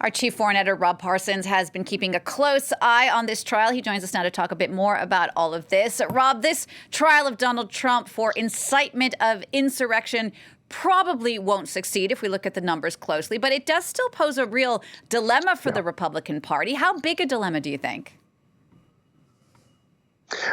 Our chief foreign editor, Rob Parsons, has been keeping a close eye on this trial. He joins us now to talk a bit more about all of this. Rob, this trial of Donald Trump for incitement of insurrection probably won't succeed if we look at the numbers closely, but it does still pose a real dilemma for the Republican Party. How big a dilemma do you think?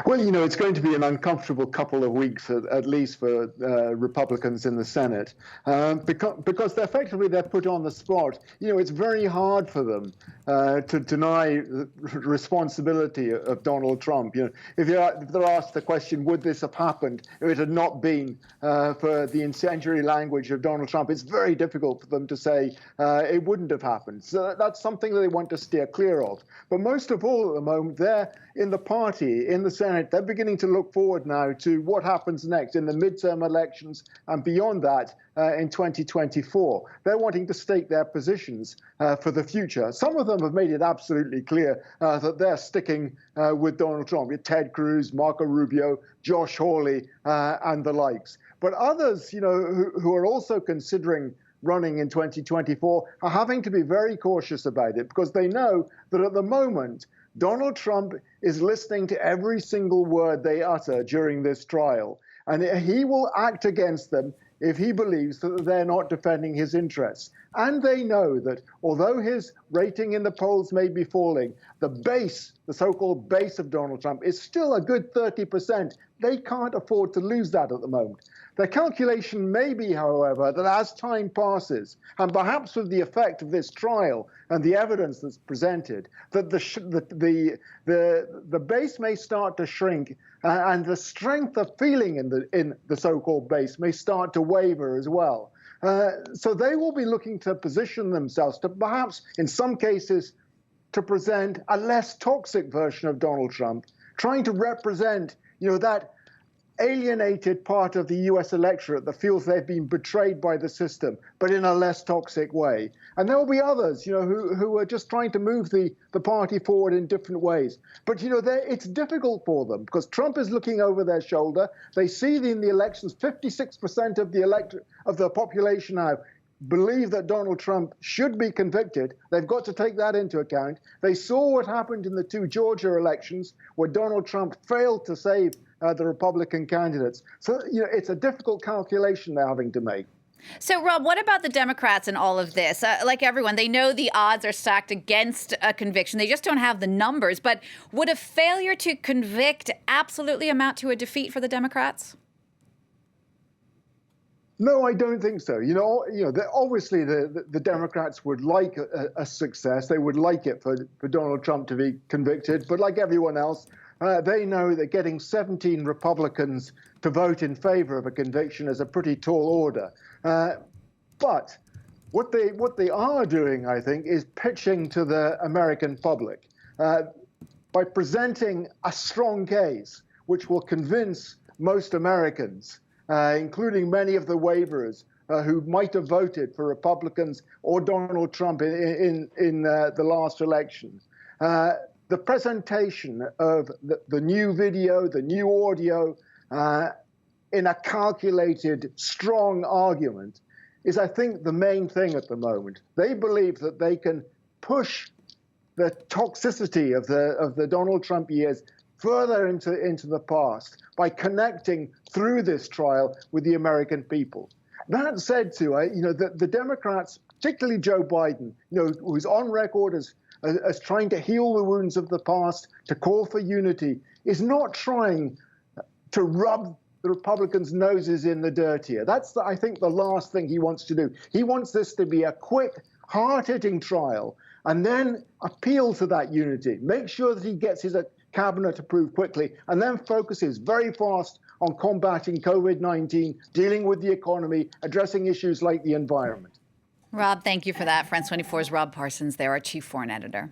Well, it's going to be an uncomfortable couple of weeks, at least for Republicans in the Senate, because they're put on the spot. It's very hard for them to deny the responsibility of Donald Trump. If they're asked the question, would this have happened if it had not been for the incendiary language of Donald Trump, it's very difficult for them to say it wouldn't have happened. So that's something that they want to steer clear of. But most of all, at the moment, they're in the party, in the Senate, they're beginning to look forward now to what happens next in the midterm elections and beyond that in 2024. They're wanting to stake their positions for the future. Some of them have made it absolutely clear that they're sticking with Donald Trump. Ted Cruz, Marco Rubio, Josh Hawley, and the likes. But others, who are also considering running in 2024 are having to be very cautious about it because they know that at the moment, Donald Trump is listening to every single word they utter during this trial, and he will act against them if he believes that they're not defending his interests. And they know that although his rating in the polls may be falling, the base, the so-called base of Donald Trump, is still a good 30%. They can't afford to lose that at the moment. Their calculation may be, however, that as time passes, and perhaps with the effect of this trial and the evidence that's presented, that the base may start to shrink, and the strength of feeling in the so-called base may start to waver as well. So they will be looking to position themselves to perhaps, in some cases, to present a less toxic version of Donald Trump, trying to represent, that alienated part of the US electorate that feels they've been betrayed by the system, but in a less toxic way. And there will be others, who are just trying to move the party forward in different ways. But, it's difficult for them because Trump is looking over their shoulder. They see in the elections, 56% of the population now believe that Donald Trump should be convicted. They've got to take that into account. They saw what happened in the two Georgia elections where Donald Trump failed to save the Republican candidates. So, it's a difficult calculation they're having to make. So, Rob, what about the Democrats in all of this? Like everyone, they know the odds are stacked against a conviction. They just don't have the numbers. But would a failure to convict absolutely amount to a defeat for the Democrats? No, I don't think so. Obviously the Democrats would like a success. They would like it for Donald Trump to be convicted. But like everyone else, they know that getting 17 Republicans to vote in favor of a conviction is a pretty tall order. But what they are doing, I think, is pitching to the American public by presenting a strong case which will convince most Americans, including many of the waivers who might have voted for Republicans or Donald Trump in the last election. The presentation of the new video, the new audio, in a calculated, strong argument is, I think, the main thing at the moment. They believe that they can push the toxicity of the Donald Trump years further into the past by connecting through this trial with the American people. That said, too, the Democrats, particularly Joe Biden, who's on record as trying to heal the wounds of the past, to call for unity, is not trying to rub the Republicans' noses in the dirt here. That's, I think, the last thing he wants to do. He wants this to be a quick, hard-hitting trial and then appeal to that unity, make sure that he gets his cabinet approved quickly, and then focuses very fast on combating COVID-19, dealing with the economy, addressing issues like the environment. Rob, thank you for that. France 24's Rob Parsons there, our chief foreign editor.